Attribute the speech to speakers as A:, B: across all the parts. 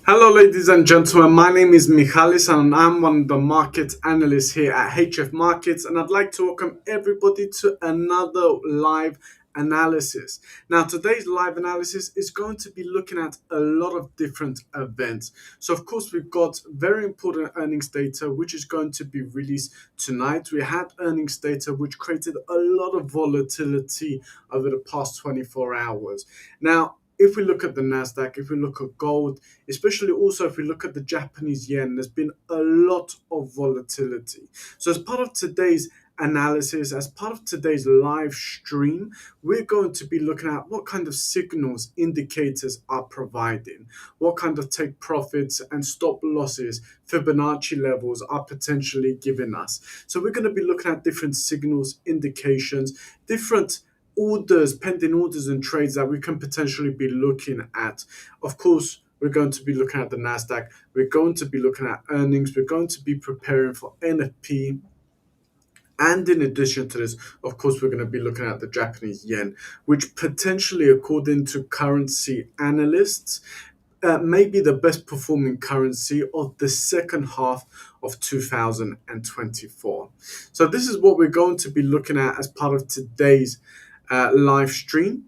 A: Hello, ladies and gentlemen. My name is Michalis, and I'm one of the market analysts here at HF Markets. And I'd like to welcome everybody to another live analysis. Now, today's live analysis is going to be looking at a lot of different events. So, of course, we've got very important earnings data, which is going to be released tonight. We had earnings data, which created a lot of volatility over the past 24 hours. Now, if we look at the Nasdaq, if we look at gold, especially also if we look at the Japanese yen, there's been a lot of volatility. So, as part of today's analysis, as part of today's live stream, we're going to be looking at what kind of signals indicators are providing, what kind of take profits and stop losses, Fibonacci levels are potentially giving us. So, we're going to be looking at different signals, indications, different orders, pending orders and trades that we can potentially be looking at. Of course, we're going to be looking at the Nasdaq. We're going to be looking at earnings. We're going to be preparing for NFP. And in addition to this, of course, we're going to be looking at the Japanese yen, which potentially, according to currency analysts, may be the best performing currency of the second half of 2024. So, this is what we're going to be looking at as part of today's live stream.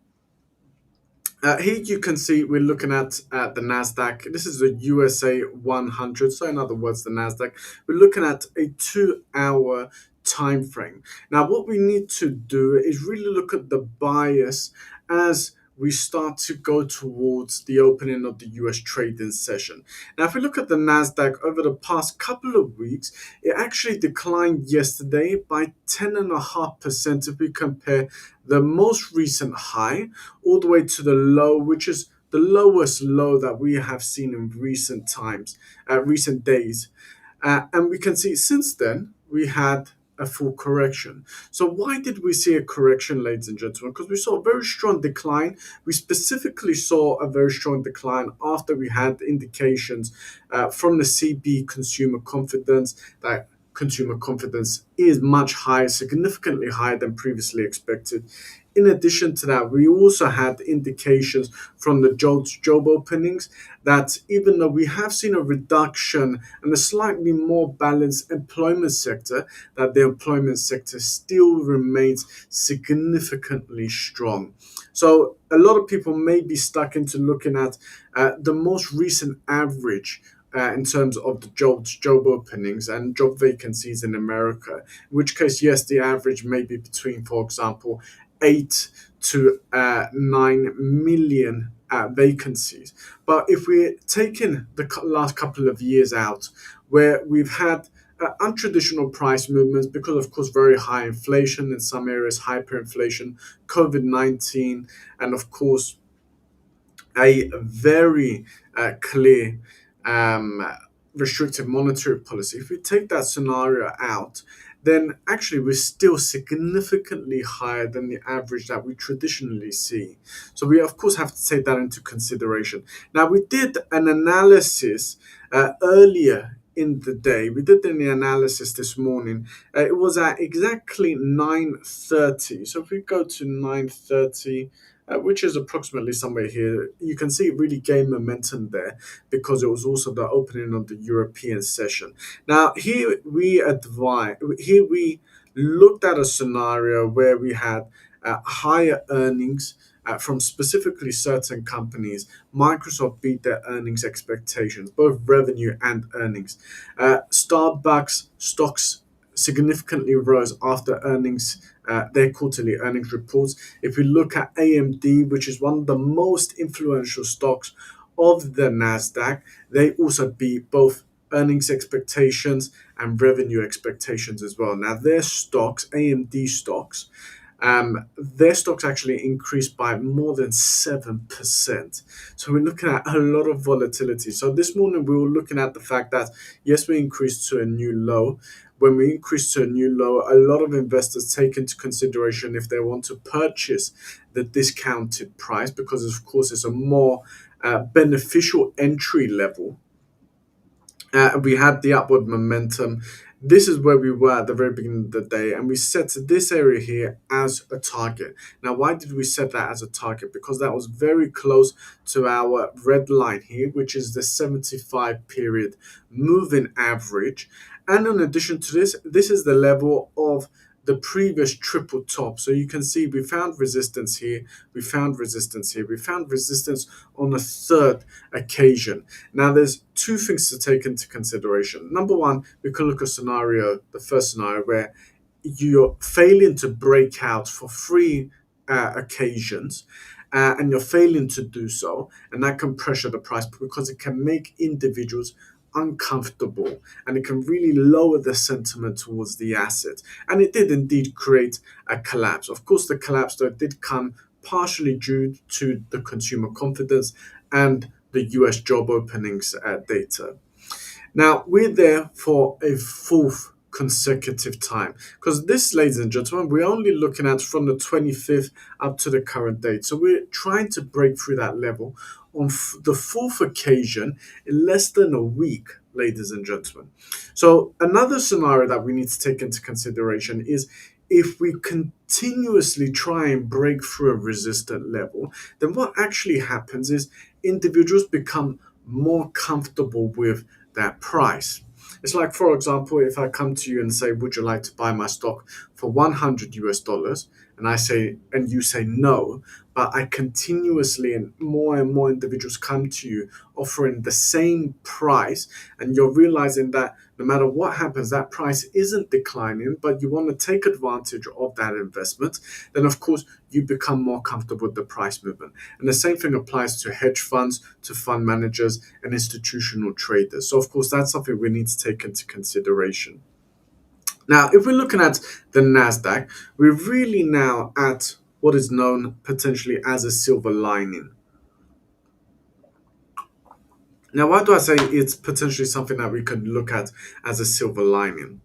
A: Here you can see we're looking at the Nasdaq. This is the USA 100. So in other words, the Nasdaq. We're looking at a 2-hour time frame. Now, what we need to do is really look at the bias as we start to go towards the opening of the US trading session. Now, if we look at the Nasdaq over the past couple of weeks, it actually declined yesterday by 10.5% if we compare the most recent high all the way to the low, which is the lowest low that we have seen in recent times, recent days. And we can see since then we had a full correction. So why did we see a correction, ladies and gentlemen? Because we saw a very strong decline. We specifically saw a very strong decline after we had indications from the CB consumer confidence that consumer confidence is much higher, significantly higher than previously expected. In addition to that, we also had indications from the job openings that even though we have seen a reduction and a slightly more balanced employment sector, that the employment sector still remains significantly strong. So a lot of people may be stuck into looking at the most recent average in terms of the job openings and job vacancies in America. In which case, yes, the average may be between, for example, 8 to 9 million vacancies. But if we're taking the last couple of years out, where we've had untraditional price movements because, of course, very high inflation in some areas, hyperinflation, COVID-19, and of course, a very clear um, restrictive monetary policy. If we take that scenario out, then actually we're still significantly higher than the average that we traditionally see. So we, of course, have to take that into consideration. Now, we did an analysis earlier in the day. We did the analysis this morning. It was at exactly 9:30. So if we go to 9:30, which is approximately somewhere here, you can see it really gained momentum there because it was also the opening of the European session. Now, here we looked at a scenario where we had higher earnings from specifically certain companies. Microsoft beat their earnings expectations, both revenue and earnings. Starbucks stocks significantly rose after earnings, their quarterly earnings reports. If we look at AMD, which is one of the most influential stocks of the Nasdaq, they also beat both earnings expectations and revenue expectations as well. Now, their stocks, AMD stocks, their stocks actually increased by more than 7%. So we're looking at a lot of volatility. So this morning we were looking at the fact that, yes, we increased to a new low. When we increase to a new low, a lot of investors take into consideration if they want to purchase the discounted price because, of course, it's a more beneficial entry level. We had the upward momentum. this is where we were at the very beginning of the day, and we set this area here as a target. Now, why did we set that as a target? Because that was very close to our red line here, which is the 75 period moving average. And in addition to this, this is the level of the previous triple top. So you can see we found resistance here, we found resistance here, we found resistance on a third occasion. Now, there's two things to take into consideration. Number one, we can look at the first scenario, where you're failing to break out for three occasions. And you're failing to do so, and that can pressure the price because it can make individuals uncomfortable, and it can really lower the sentiment towards the asset. And it did indeed create a collapse. Of course, the collapse though did come partially due to the consumer confidence and the US job openings data. Now, we're there for a fourth consecutive time, because this, ladies and gentlemen, we're only looking at from the 25th up to the current date. So we're trying to break through that level on the fourth occasion in less than a week, ladies and gentlemen. So another scenario that we need to take into consideration is, if we continuously try and break through a resistant level, then what actually happens is individuals become more comfortable with that price. It's like, for example, if I come to you and say, would you like to buy my stock for 100 US dollars? And you say no, but I continuously, and more individuals come to you offering the same price, and you're realizing that no matter what happens, that price isn't declining, but you want to take advantage of that investment, then of course you become more comfortable with the price movement. And the same thing applies to hedge funds, to fund managers, and institutional traders. So of course that's something we need to take into consideration. Now, if we're looking at the Nasdaq, we're really now at what is known potentially as a silver lining. Now, why do I say it's potentially something that we could look at as a silver lining?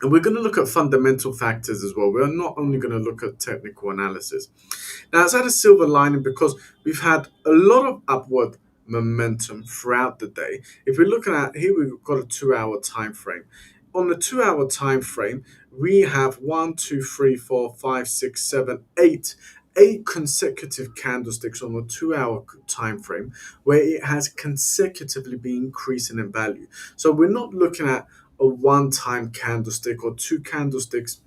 A: And we're going to look at fundamental factors as well. We're not only going to look at technical analysis. Now, it's had a silver lining because we've had a lot of upward momentum throughout the day. If we're looking at here, we've got a 2 hour time frame. On the 2 hour time frame, we have one, two, three, four, five, six, seven, eight consecutive candlesticks on the 2 hour time frame where it has consecutively been increasing in value. So we're not looking at a one-time candlestick or two candlesticks,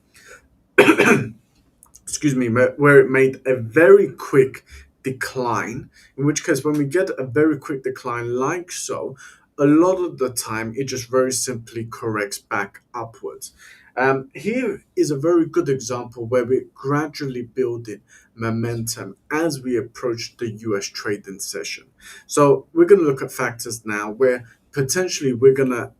A: excuse me, where it made a very quick decline. In which case, when we get a very quick decline like so, a lot of the time it just very simply corrects back upwards. Here is a very good example where we're gradually building momentum as we approach the US trading session. So we're going to look at factors now where potentially we're going to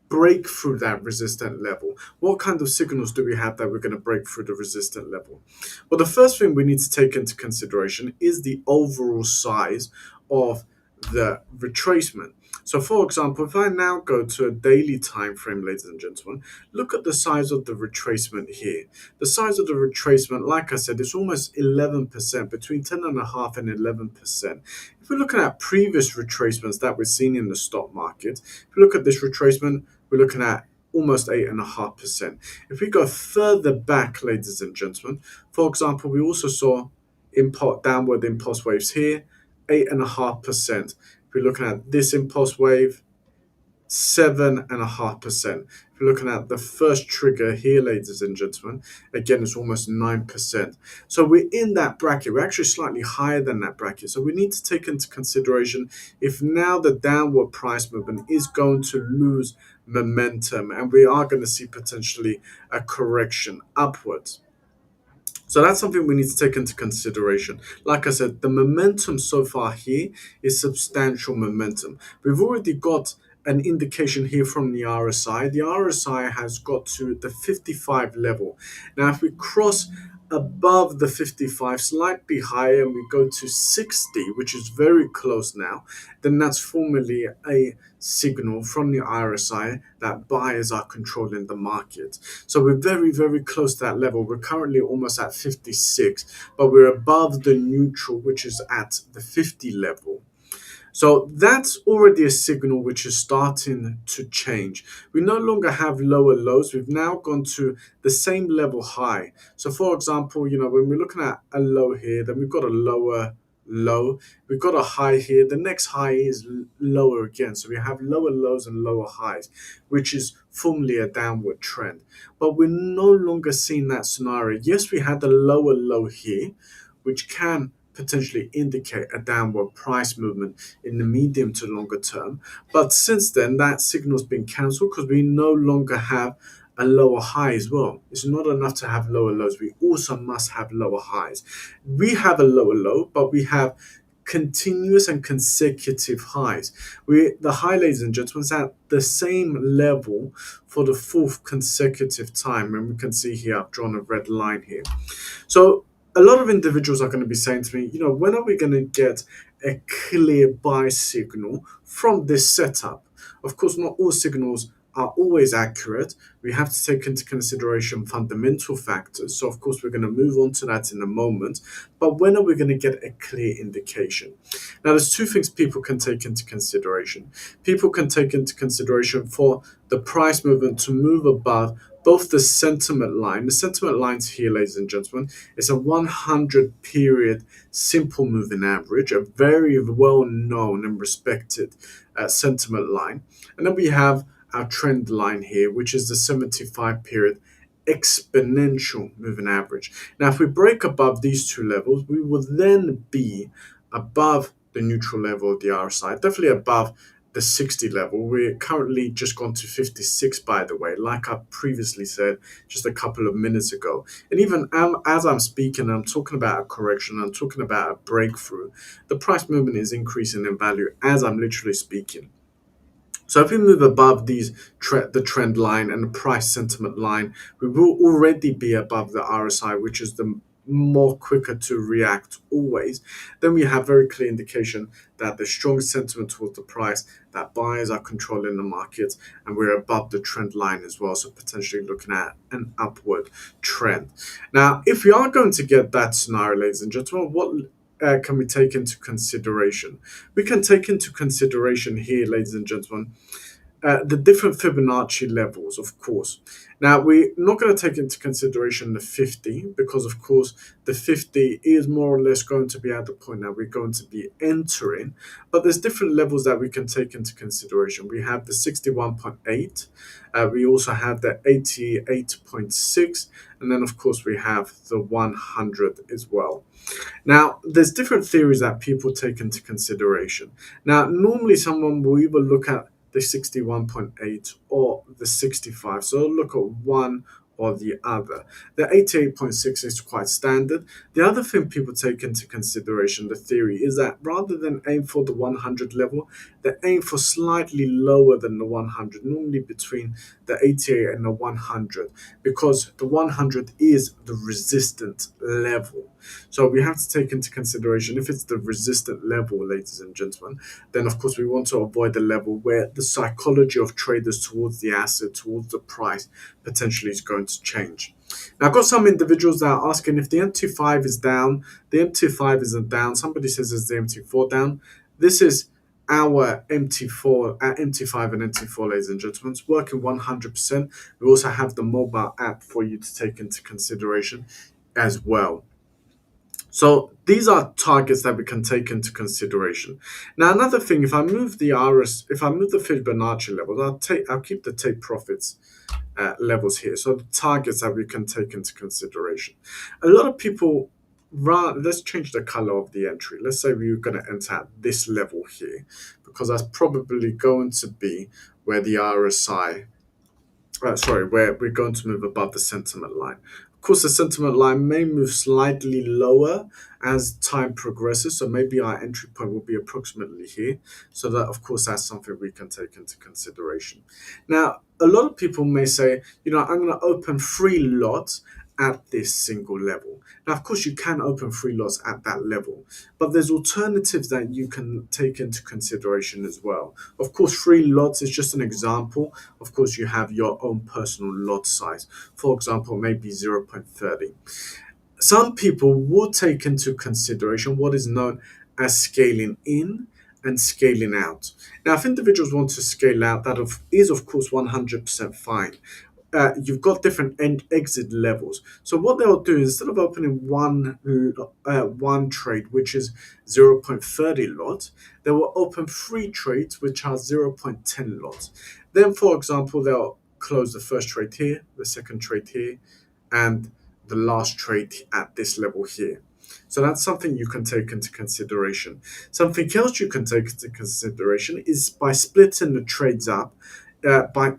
A: break through that resistant level. What kind of signals do we have that we're going to break through the resistant level? Well, the first thing we need to take into consideration is the overall size of the retracement. So, for example, if I now go to a daily time frame, ladies and gentlemen, look at the size of the retracement here. The size of the retracement, like I said, is almost 11%, between 10.5% and 11%. If we're looking at previous retracements that we've seen in the stock market, if we look at this retracement, we're looking at almost 8.5%. If we go further back, ladies and gentlemen, for example, we also saw downward impulse waves here, 8.5%. If we're looking at this impulse wave, 7.5%. If you're looking at the first trigger here, ladies and gentlemen, again, it's almost 9%. So we're in that bracket. We're actually slightly higher than that bracket. So we need to take into consideration if now the downward price movement is going to lose momentum, and we are going to see potentially a correction upwards. So that's something we need to take into consideration. Like I said, the momentum so far here is substantial momentum. We've already got an indication here from the RSI. The RSI has got to the 55 level. Now, if we cross above the 55, slightly higher, and we go to 60, which is very close now, then that's formally a signal from the RSI that buyers are controlling the market. So we're very, very close to that level. We're currently almost at 56, but we're above the neutral, which is at the 50 level. So that's already a signal which is starting to change. We no longer have lower lows. We've now gone to the same level high. So for example, when we're looking at a low here, then we've got a lower low. We've got a high here. The next high is lower again. So we have lower lows and lower highs, which is formally a downward trend. But we're no longer seeing that scenario. Yes, we had a lower low here, which can potentially indicate a downward price movement in the medium to longer term. But since then, that signal's been cancelled because we no longer have a lower high as well. It's not enough to have lower lows. We also must have lower highs. We have a lower low, but we have continuous and consecutive highs. The high, ladies and gentlemen, is at the same level for the fourth consecutive time. And we can see here, I've drawn a red line here. So a lot of individuals are going to be saying to me, when are we going to get a clear buy signal from this setup? Of course, not all signals are always accurate. We have to take into consideration fundamental factors. So, of course, we're going to move on to that in a moment. But when are we going to get a clear indication? Now, there's two things people can take into consideration. People can take into consideration for the price movement to move above both the sentiment line. The sentiment lines here, ladies and gentlemen, is a 100 period simple moving average, a very well known and respected sentiment line. And then we have our trend line here, which is the 75 period exponential moving average. Now, if we break above these two levels, we will then be above the neutral level of the RSI, definitely above the 60 level. We're currently just gone to 56, by the way, like I previously said just a couple of minutes ago. And even as I'm speaking, I'm talking about a correction, I'm talking about a breakthrough. The price movement is increasing in value as I'm literally speaking. So if we move above the trend line and the price sentiment line, we will already be above the RSI, which is the more quicker to react always. Then we have very clear indication that the strong sentiment towards the price, that buyers are controlling the markets, and we're above the trend line as well. So potentially looking at an upward trend. Now, if we are going to get that scenario, ladies and gentlemen, what can we take into consideration? We can take into consideration here, ladies and gentlemen, the different Fibonacci levels, of course. Now, we're not going to take into consideration the 50 because, of course, the 50 is more or less going to be at the point that we're going to be entering. But there's different levels that we can take into consideration. We have the 61.8. We also have the 88.6. And then, of course, we have the 100 as well. Now, there's different theories that people take into consideration. Now, normally someone will either look at the 61.8 or the 65. So look at one or the other. The 88.6 is quite standard. The other thing people take into consideration, the theory, is that rather than aim for the 100 level, they aim for slightly lower than the 100, normally between the 88 and the 100, because the 100 is the resistant level. So we have to take into consideration if it's the resistant level, ladies and gentlemen, then of course we want to avoid the level where the psychology of traders towards the asset, towards the price, potentially is going to change. Now, I've got some individuals that are asking if the MT5 is down. The MT5 isn't down. Somebody says is the MT4 down. This is our MT4, MT5 and MT4, ladies and gentlemen. It's working 100%. We also have the mobile app for you to take into consideration as well. So these are targets that we can take into consideration. Now, another thing, if I move the Fibonacci levels, I'll keep the take profits levels here. So the targets that we can take into consideration. A lot of people let's change the color of the entry. Let's say we're going to enter at this level here, because that's probably going to be where the RSI, where we're going to move above the sentiment line. Of course, the sentiment line may move slightly lower as time progresses, so maybe our entry point will be approximately here. So that, of course, that's something we can take into consideration. Now, a lot of people may say, I'm going to open 3 lots at this single level. Now, of course, you can open 3 lots at that level, but there's alternatives that you can take into consideration as well. Of course, 3 lots is just an example. Of course, you have your own personal lot size. For example, maybe 0.30. Some people will take into consideration what is known as scaling in and scaling out. Now, if individuals want to scale out, is of course 100% fine. You've got different exit levels. So what they'll do is instead of opening one trade, which is 0.30 lots, they will open three trades, which are 0.10 lots. Then, for example, they'll close the first trade here, the second trade here, and the last trade at this level here. So that's something you can take into consideration. Something else you can take into consideration is by splitting the trades up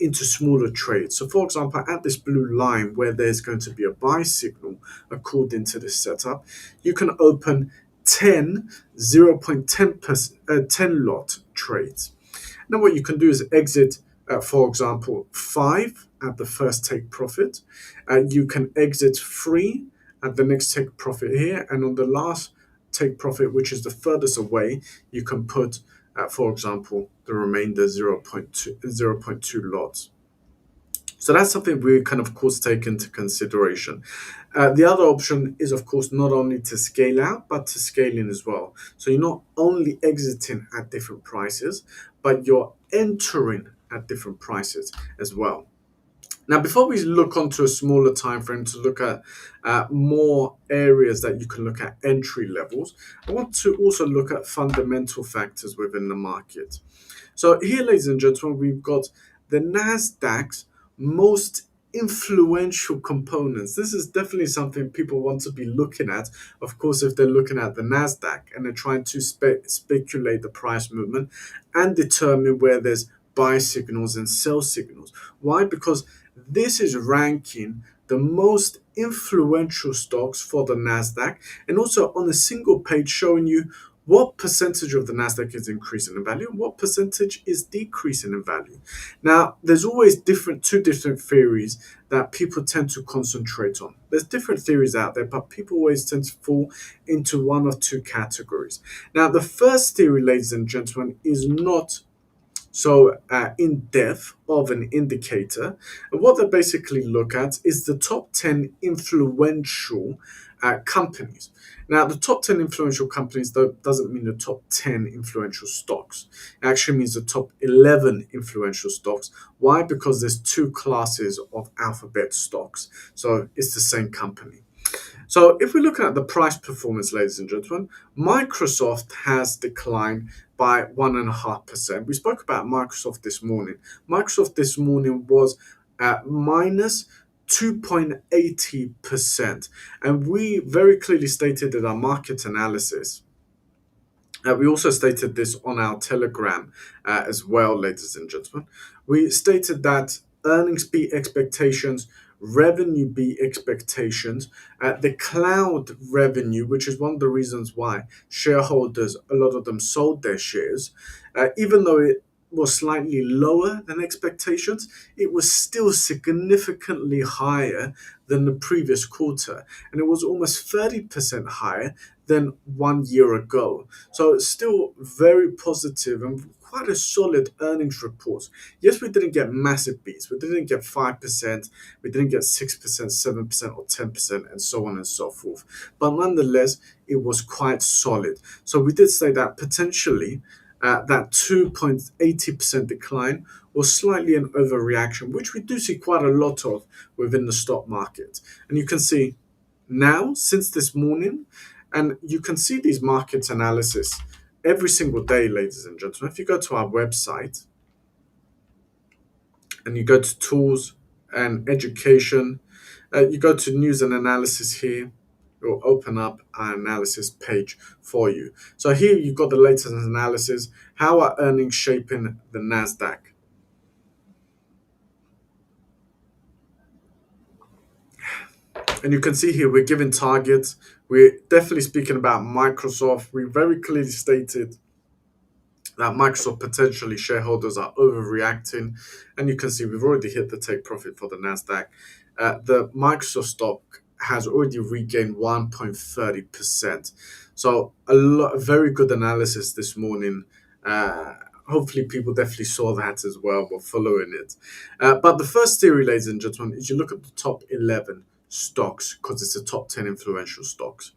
A: into smaller trades. So, for example, at this blue line where there's going to be a buy signal according to this setup, you can open 10 0.10 10 lot trades. Now, what you can do is exit, for example, 5 at the first take profit. You can exit 3 at the next take profit here, and on the last take profit, which is the furthest away, you can put, for example, the remainder 0.2 lots. So that's something we can, of course, take into consideration. The other option is, of course, not only to scale out, but to scale in as well. So you're not only exiting at different prices, but you're entering at different prices as well. Now, before we look onto a smaller time frame to look at more areas that you can look at entry levels, I want to also look at fundamental factors within the market. So here, ladies and gentlemen, we've got the Nasdaq's most influential components. This is definitely something people want to be looking at. Of course, if they're looking at the Nasdaq and they're trying to speculate the price movement and determine where there's buy signals and sell signals. Why? Because this is ranking the most influential stocks for the Nasdaq, and also on a single page showing you what percentage of the Nasdaq is increasing in value and what percentage is decreasing in value. Now, there's always two different theories that people tend to concentrate on. There's different theories out there, but people always tend to fall into one or two categories. Now, the first theory, ladies and gentlemen, is not so in depth of an indicator. And what they basically look at is the top 10 influential companies. Now, the top 10 influential companies doesn't mean the top 10 influential stocks. It actually means the top 11 influential stocks. Why? Because there's two classes of alphabet stocks. So it's the same company. So if we're looking at the price performance, ladies and gentlemen, Microsoft has declined by 1.5%. We spoke about Microsoft this morning. Microsoft this morning was at minus 2.80%. And we very clearly stated in our market analysis. We also stated this on our Telegram as well, ladies and gentlemen. We stated that earnings beat expectations, revenue beat expectations, the cloud revenue, which is one of the reasons why shareholders, a lot of them sold their shares, even though it was slightly lower than expectations, it was still significantly higher than the previous quarter, and it was almost 30% higher than 1 year ago. So it's still very positive and quite a solid earnings report. Yes, we didn't get massive beats. We didn't get 5%, we didn't get 6%, 7%, or 10%, and so on and so forth. But nonetheless, it was quite solid. So we did say that potentially that 2.80% decline was slightly an overreaction, which we do see quite a lot of within the stock market. And you can see now, since this morning, and you can see these market analysis every single day, ladies and gentlemen. If you go to our website and you go to tools and education, you go to news and analysis here, it will open up our analysis page for you. So here you've got the latest analysis. How are earnings shaping the Nasdaq? And you can see here we're giving targets. We're definitely speaking about Microsoft. We very clearly stated that Microsoft potentially shareholders are overreacting. And you can see we've already hit the take profit for the Nasdaq. The Microsoft stock has already regained 1.30%. So a very good analysis this morning. Hopefully people definitely saw that as well, were following it. But the first theory, ladies and gentlemen, is you look at the top 11 stocks, because it's the top 10 influential stocks.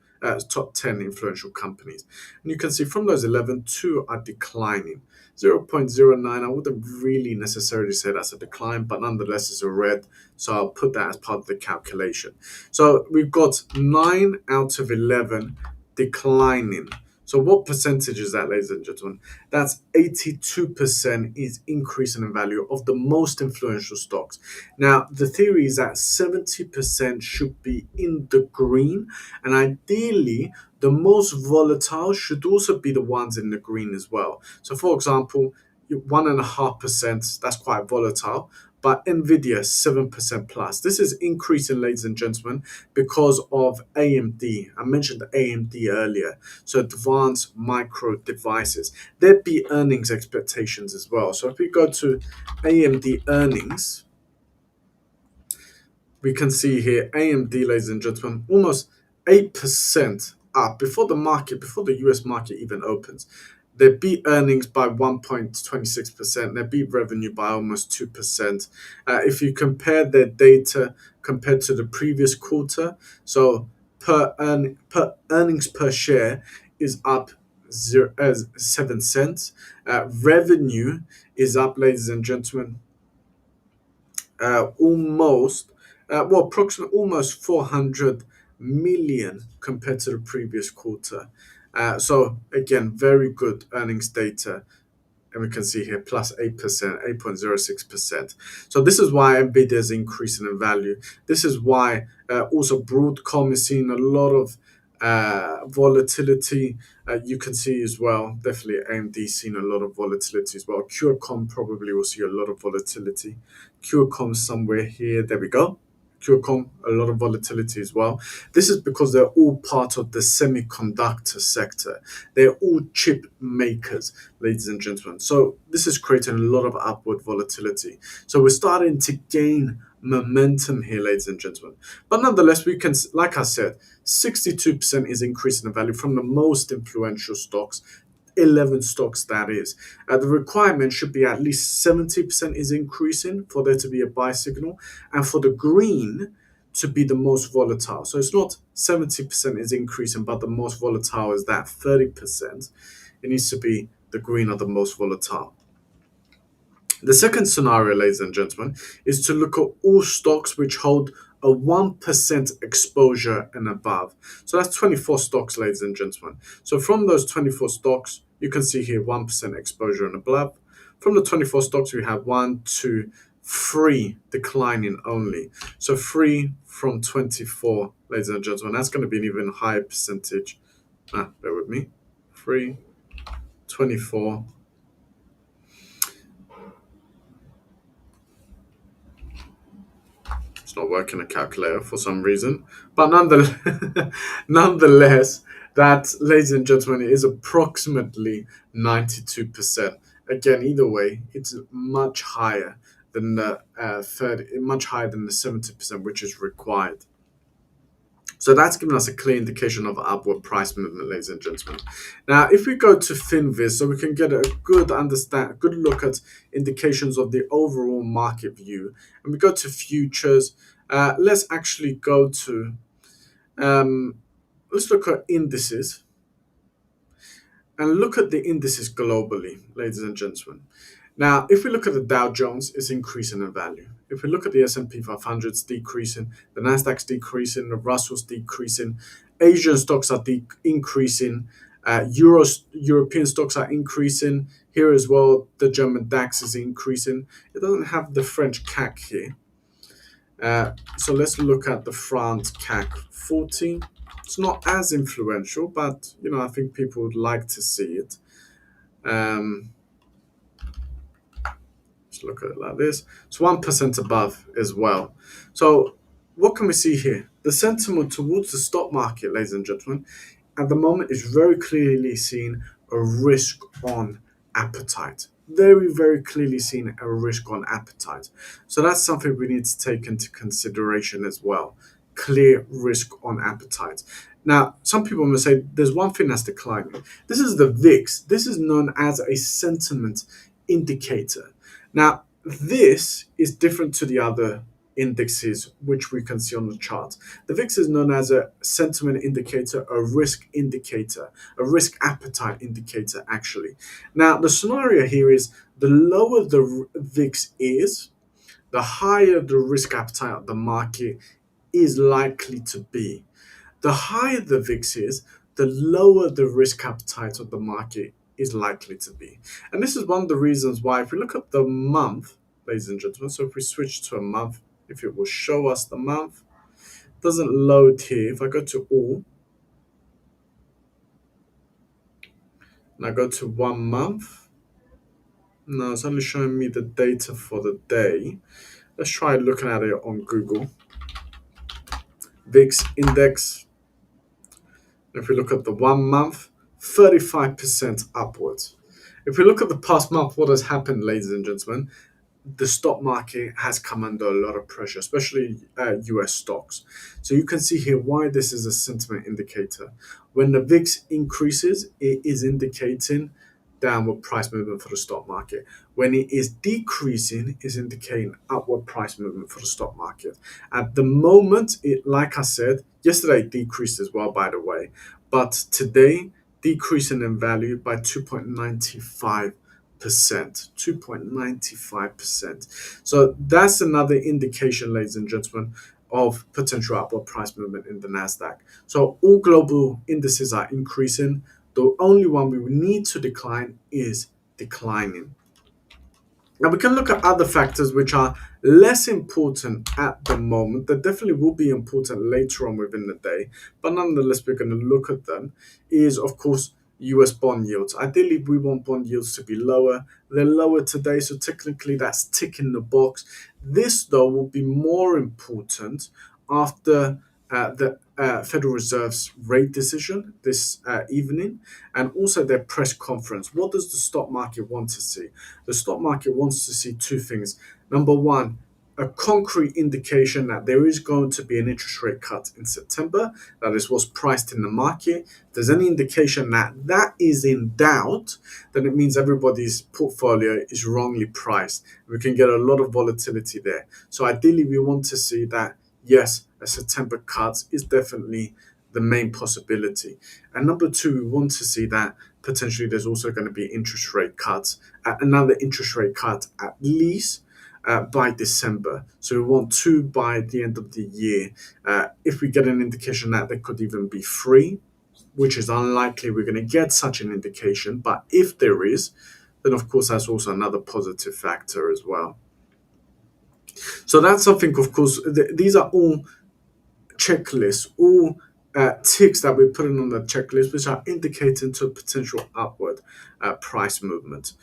A: top 10 influential companies. And you can see from those 11, 2 are declining. 0.09, I wouldn't really necessarily say that's a decline, but nonetheless it's a red, so I'll put that as part of the calculation. So we've got 9 out of 11 declining. So what percentage is that, ladies and gentlemen? That's 82% is increasing in value of the most influential stocks. Now, the theory is that 70% should be in the green, and ideally, the most volatile should also be the ones in the green as well. So, for example, 1.5%, that's quite volatile, but Nvidia 7% plus. This is increasing, ladies and gentlemen, because of AMD. I mentioned AMD earlier. So advanced micro devices. There'd be earnings expectations as well. So if we go to AMD earnings, we can see here AMD, ladies and gentlemen, almost 8% up before the US market even opens. They beat earnings by 1.26%. They beat revenue by almost 2%. If you compare their data compared to the previous quarter, so per earnings per share is up 7 cents. Revenue is up, ladies and gentlemen, approximately almost 400 million compared to the previous quarter. So again, very good earnings data. And we can see here plus 8%, 8.06%. So this is why Nvidia is increasing in value. This is why also Broadcom is seeing a lot of volatility. You can see as well, definitely AMD seeing a lot of volatility as well. Qualcomm probably will see a lot of volatility. Qualcomm somewhere here, there we go. Qualcomm, a lot of volatility as well. This is because they're all part of the semiconductor sector. They're all chip makers, ladies and gentlemen. So this is creating a lot of upward volatility. So we're starting to gain momentum here, ladies and gentlemen. But nonetheless, we can, like I said, 62% is increasing in value from the most influential stocks. 11 stocks, that is. The requirement should be at least 70% is increasing for there to be a buy signal, and for the green to be the most volatile. So it's not 70% is increasing, but the most volatile is that 30%. It needs to be the green or the most volatile. The second scenario, ladies and gentlemen, is to look at all stocks which hold a 1% exposure and above. So that's 24 stocks, ladies and gentlemen. So from those 24 stocks, you can see here 1% exposure and above. From the 24 stocks, we have 1, 2, 3 declining only. So 3 from 24, ladies and gentlemen, that's going to be an even higher percentage. Bear with me. 3, 24. Not working a calculator for some reason, but nonetheless, that, ladies and gentlemen, is approximately 92%. Again, either way, it's much higher than the 70%, which is required. So that's given us a clear indication of upward price movement, ladies and gentlemen. Now, if we go to FinViz, so we can get a good look at indications of the overall market view, and we go to futures. Let's actually go to let's look at indices and look at the indices globally, ladies and gentlemen. Now, if we look at the Dow Jones, it's increasing in value. If we look at the S&P 500, it's decreasing. The Nasdaq's decreasing. The Russell's decreasing. Asian stocks are increasing. European stocks are increasing. Here as well, the German DAX is increasing. It doesn't have the French CAC here. So let's look at the France CAC 40. It's not as influential, but I think people would like to see it. Let's look at it like this. It's 1% above as well. So what can we see here? The sentiment towards the stock market, ladies and gentlemen, at the moment is very clearly seen a risk on appetite. Very, very clearly seen a risk on appetite. So that's something we need to take into consideration as well. Clear risk on appetite. Now, some people may say there's one thing that's declining. This is the VIX. This is known as a sentiment indicator. Now, this is different to the other indexes, which we can see on the chart. The VIX is known as a sentiment indicator, a risk indicator, a risk appetite indicator, actually. Now, the scenario here is the lower the VIX is, the higher the risk appetite of the market is likely to be. The higher the VIX is, the lower the risk appetite of the market is likely to be. And this is one of the reasons why, if we look at the month, ladies and gentlemen, so if we switch to a month, if it will show us the month, it doesn't load here. If I go to all, and I go to 1 month, no, it's only showing me the data for the day. Let's try looking at it on Google. VIX index. If we look at the 1 month, 35% upwards. If we look at the past month, what has happened, ladies and gentlemen? The stock market has come under a lot of pressure, especially US stocks. So you can see here why this is a sentiment indicator. When the VIX increases, it is indicating downward price movement for the stock market. When it is decreasing, it's indicating upward price movement for the stock market. At the moment, like I said, yesterday it decreased as well, by the way, but today decreasing in value by 2.95%. 2.95%. So that's another indication, ladies and gentlemen, of potential upward price movement in the Nasdaq. So all global indices are increasing. The only one we need to decline is declining. Now we can look at other factors which are less important at the moment. That definitely will be important later on within the day, but nonetheless we're going to look at them. Is of course US bond yields. Ideally we want bond yields to be lower. They're lower today, so technically that's ticking the box. This though will be more important after the Federal Reserve's rate decision this evening, and also their press conference. What does the stock market want to see? The stock market wants to see two things. Number one, a concrete indication that there is going to be an interest rate cut in September. That is what's priced in the market. If there's any indication that that is in doubt, then it means everybody's portfolio is wrongly priced. We can get a lot of volatility there. So ideally, we want to see that, yes, a September cut is definitely the main possibility. And number two, we want to see that potentially there's also going to be interest rate cuts, another interest rate cut at least by December. So we want two by the end of the year. If we get an indication that there could even be three, which is unlikely we're going to get such an indication, but if there is, then of course that's also another positive factor as well. So that's something, of course, these are all checklists, all ticks that we're putting on the checklist, which are indicating to a potential upward price movement.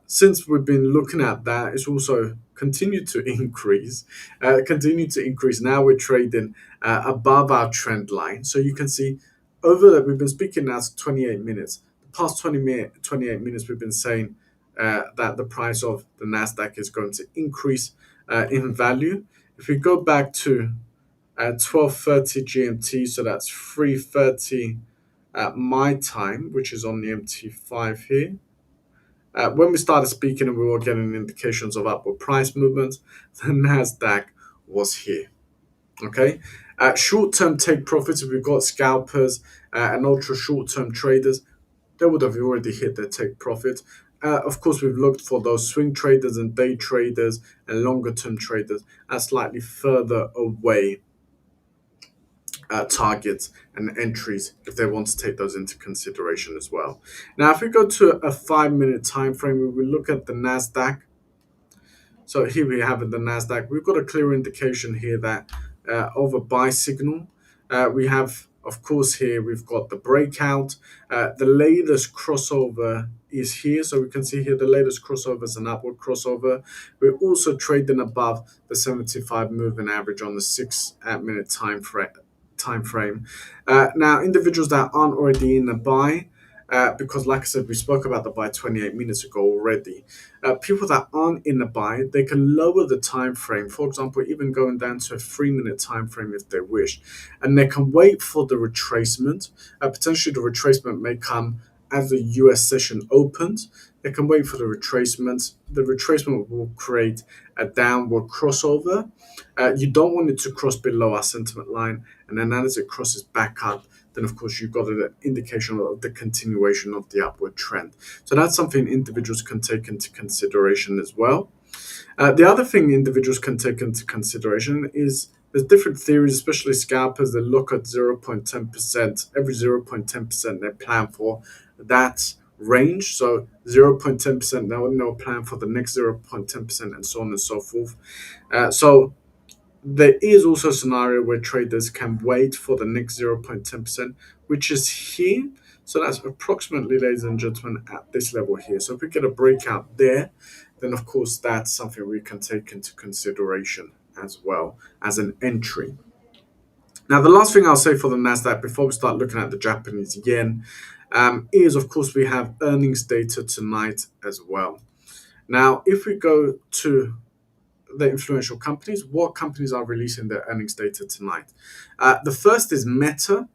A: Since we've been looking at that, it's also continued to increase. Now we're trading above our trend line. So you can see over that we've been speaking now for 28 minutes. The past 28 minutes, we've been saying that the price of the Nasdaq is going to increase in value. If we go back to 12:30 GMT, so that's 3:30 at my time, which is on the MT5 here. When we started speaking and we were getting indications of upward price movements, the Nasdaq was here. Okay, short-term take profits. If we've got scalpers and ultra short-term traders, they would have already hit their take profit. Of course, we've looked for those swing traders and day traders and longer-term traders as slightly further away targets and entries if they want to take those into consideration as well. Now, if we go to a 5-minute time frame, we will look at the Nasdaq. So here we have it, the Nasdaq. We've got a clear indication here that of a buy signal. We have, of course, here we've got the breakout. The latest crossover is here, so we can see here the latest crossover is an upward crossover. We're also trading above the 75 moving average on the 6-minute time frame. Now, individuals that aren't already in the buy, because like I said, we spoke about the buy 28 minutes ago already. People that aren't in the buy, they can lower the time frame, for example, even going down to a 3-minute time frame if they wish, and they can wait for the retracement. Potentially the retracement may come as the US session opens, they can wait for the retracement. The retracement will create a downward crossover. You don't want it to cross below our sentiment line, and then as it crosses back up, then of course you've got an indication of the continuation of the upward trend. So that's something individuals can take into consideration as well. The other thing individuals can take into consideration is there's different theories, especially scalpers that look at 0.10%, every 0.10% they plan for that range. So 0.10%, they'll plan for the next 0.10% and so on and so forth. So there is also a scenario where traders can wait for the next 0.10%, which is here. So that's approximately, ladies and gentlemen, at this level here. So if we get a breakout there, then of course that's something we can take into consideration as well as an entry. Now, the last thing I'll say for the Nasdaq before we start looking at the Japanese yen is, of course, we have earnings data tonight as well. Now, if we go to the influential companies, what companies are releasing their earnings data tonight? The first is Meta,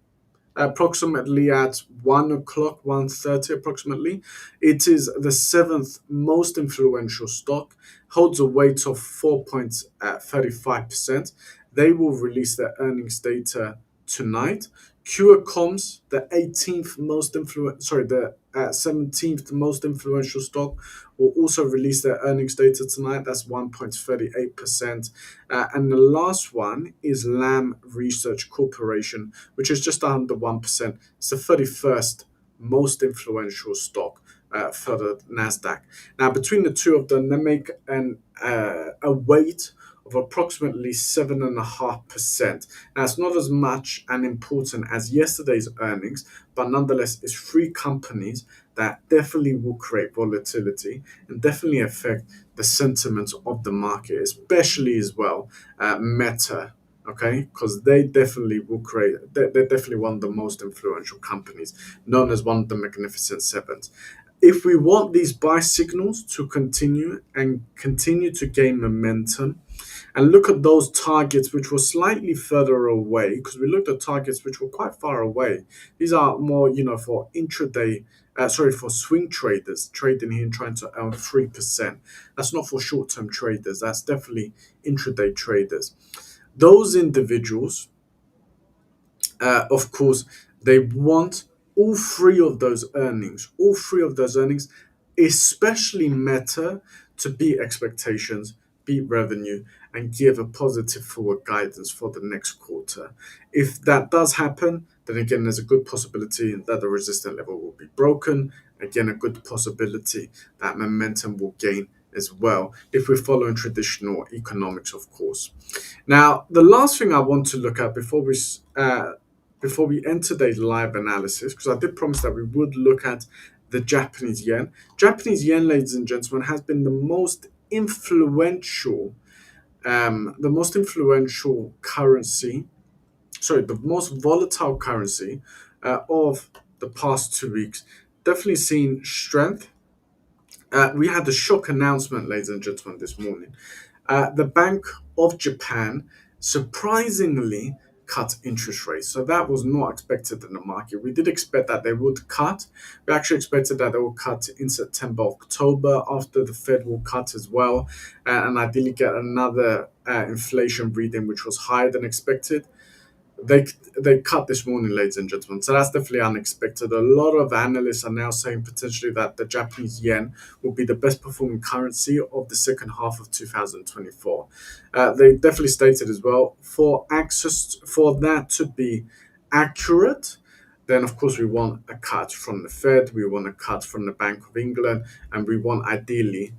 A: approximately at 1 o'clock, 1:30 approximately. It is the seventh most influential stock, holds a weight of 4.35%. They will release their earnings data tonight. QComms, the 17th most influential stock, will also release their earnings data tonight. That's 1.38%. And the last one is Lam Research Corporation, which is just under 1%. It's the 31st most influential stock for the Nasdaq. Now, between the two of them, they make a weight of approximately 7.5%. Now, it's not as much and important as yesterday's earnings, but nonetheless, it's three companies that definitely will create volatility and definitely affect the sentiment of the market, especially as well Meta. Okay, because they definitely will create. They're definitely one of the most influential companies, known as one of the Magnificent Sevens. If we want these buy signals to continue and continue to gain momentum, and look at those targets which were slightly further away, because we looked at targets which were quite far away. These are more, for intraday, for swing traders trading here and trying to earn 3%. That's not for short-term traders. That's definitely intraday traders. Those individuals, of course, they want all three of those earnings, especially Meta, to beat expectations, beat revenue, and give a positive forward guidance for the next quarter. If that does happen, then again, there's a good possibility that the resistance level will be broken. Again, a good possibility that momentum will gain as well, if we're following traditional economics, of course. Now, the last thing I want to look at before we end today's live analysis, because I did promise that we would look at the Japanese yen. Japanese yen, ladies and gentlemen, has been the most influential currency, the most volatile currency of the past 2 weeks. Definitely seen strength. We had a shock announcement, ladies and gentlemen, this morning. The Bank of Japan surprisingly cut interest rates. So that was not expected in the market. We did expect that they would cut. We actually expected that they would cut in September, October, after the Fed will cut as well, and ideally get another inflation reading which was higher than expected. They cut this morning, ladies and gentlemen. So that's definitely unexpected. A lot of analysts are now saying potentially that the Japanese yen will be the best performing currency of the second half of 2024. They definitely stated as well, for that to be accurate, then of course we want a cut from the Fed, we want a cut from the Bank of England, and we want ideally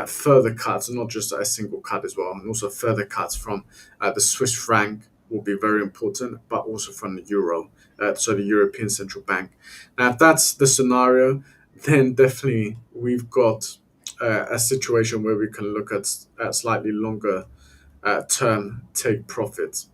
A: further cuts, not just a single cut as well, and also further cuts from the Swiss franc will be very important, but also from the euro, so the European Central Bank. Now, if that's the scenario, then definitely we've got a situation where we can look at slightly longer term take profits.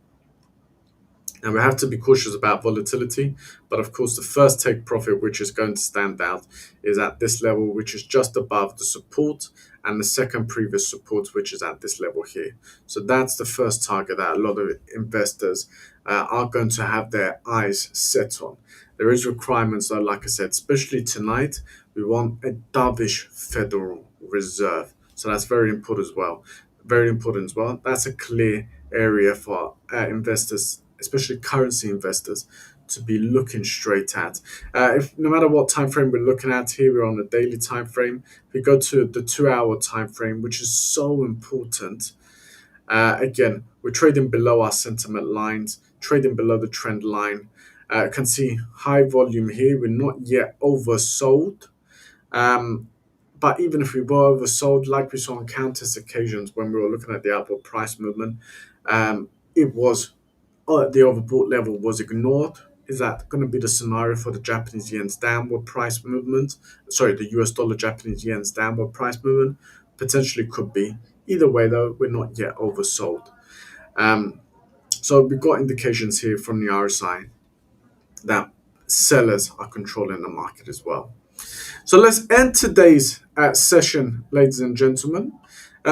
A: And we have to be cautious about volatility, but of course the first take profit which is going to stand out is at this level, which is just above the support, and the second previous support, which is at this level here. So that's the first target that a lot of investors are going to have their eyes set on. There is requirements though, like I said, especially tonight, we want a dovish Federal Reserve. So that's very important as well. Very important as well. That's a clear area for investors, especially currency investors, to be looking straight at. If no matter what time frame we're looking at here, we're on the daily time frame. If we go to the 2 hour time frame, which is so important, again, we're trading below our sentiment lines, trading below the trend line. Can see high volume here. We're not yet oversold. Um, but even if we were oversold, like we saw on countless occasions when we were looking at the upward price movement, it was the overbought level was ignored. Is that going to be the scenario for the Japanese yen's downward price movement? Sorry, the US dollar Japanese yen's downward price movement potentially could be. Either way, though, we're not yet oversold. Um, so we've got indications here from the RSI that sellers are controlling the market as well. So let's end today's session, ladies and gentlemen.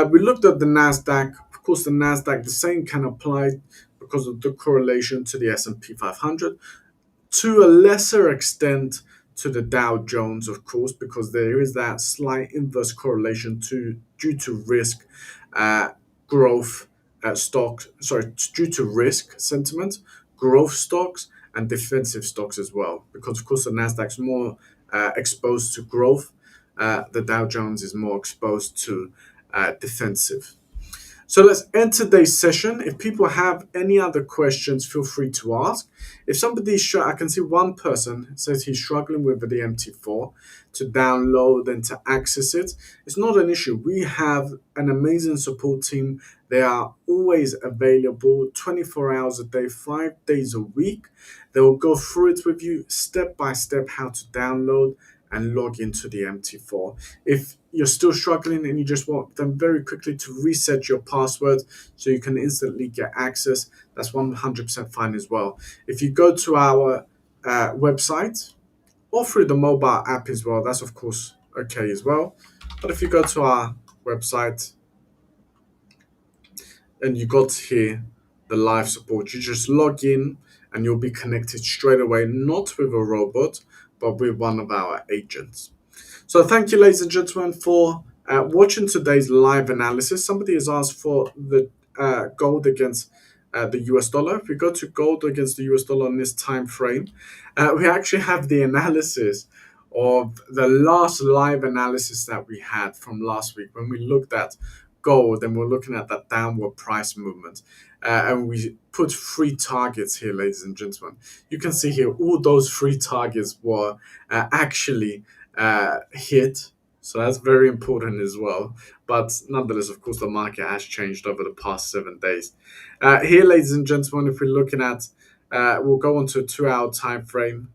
A: We looked at the Nasdaq. Of course, the Nasdaq, the same can apply because of the correlation to the S&P 500. To a lesser extent to the Dow Jones, of course, because there is that slight inverse correlation due to risk, growth stocks. Sorry, due to risk sentiment, growth stocks and defensive stocks as well. Because of course the Nasdaq's more exposed to growth, the Dow Jones is more exposed to defensive. So let's end today's session. If people have any other questions, feel free to ask. If somebody's I can see one person says he's struggling with the MT4 to download and to access it. It's not an issue. We have an amazing support team. They are always available 24 hours a day, 5 days a week. They will go through it with you step by step how to download and log into the MT4. If you're still struggling and you just want them very quickly to reset your password so you can instantly get access, that's 100% fine as well. If you go to our website or through the mobile app as well, that's of course okay as well. But if you go to our website and you got here the live support, you just log in and you'll be connected straight away, not with a robot, but with one of our agents. So thank you, ladies and gentlemen, for watching today's live analysis. Somebody has asked for the gold against the US dollar. If we go to gold against the US dollar on this time frame, we actually have the analysis of the last live analysis that we had from last week when we looked at gold and we're looking at that downward price movement. And we put 3 targets here, ladies and gentlemen. You can see here all those 3 targets were actually hit. So that's very important as well. But nonetheless, of course, the market has changed over the past 7 days. Here, ladies and gentlemen, if we're looking at, we'll go on to a 2-hour time frame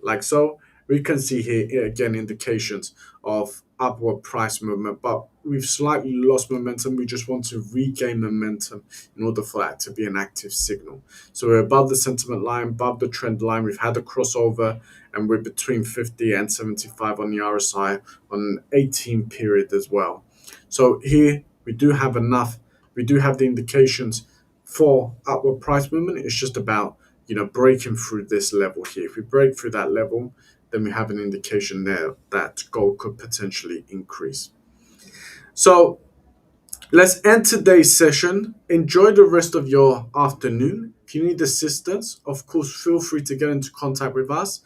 A: like so. We can see here again indications of upward price movement, but we've slightly lost momentum. We just want to regain momentum in order for that to be an active signal. So we're above the sentiment line, above the trend line. We've had a crossover and we're between 50 and 75 on the RSI on an 18 period as well. So here we do have enough. We do have the indications for upward price movement. It's just about breaking through this level here. If we break through that level, then we have an indication there that gold could potentially increase. So let's end today's session. Enjoy the rest of your afternoon. If you need assistance, of course, feel free to get into contact with us.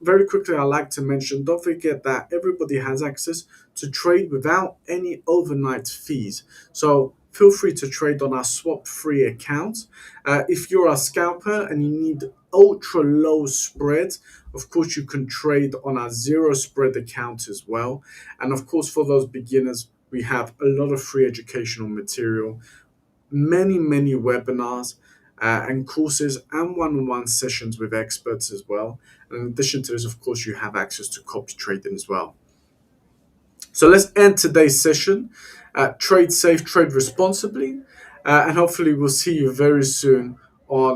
A: Very quickly, I'd like to mention, don't forget that everybody has access to trade without any overnight fees. So feel free to trade on our swap-free account. If you're a scalper and you need ultra low spread, of course, you can trade on our zero spread account as well. And of course, for those beginners, we have a lot of free educational material, many webinars and courses and one-on-one sessions with experts as well. And in addition to this, of course, you have access to copy trading as well. So let's end today's session. Trade safe, trade responsibly, and hopefully we'll see you very soon on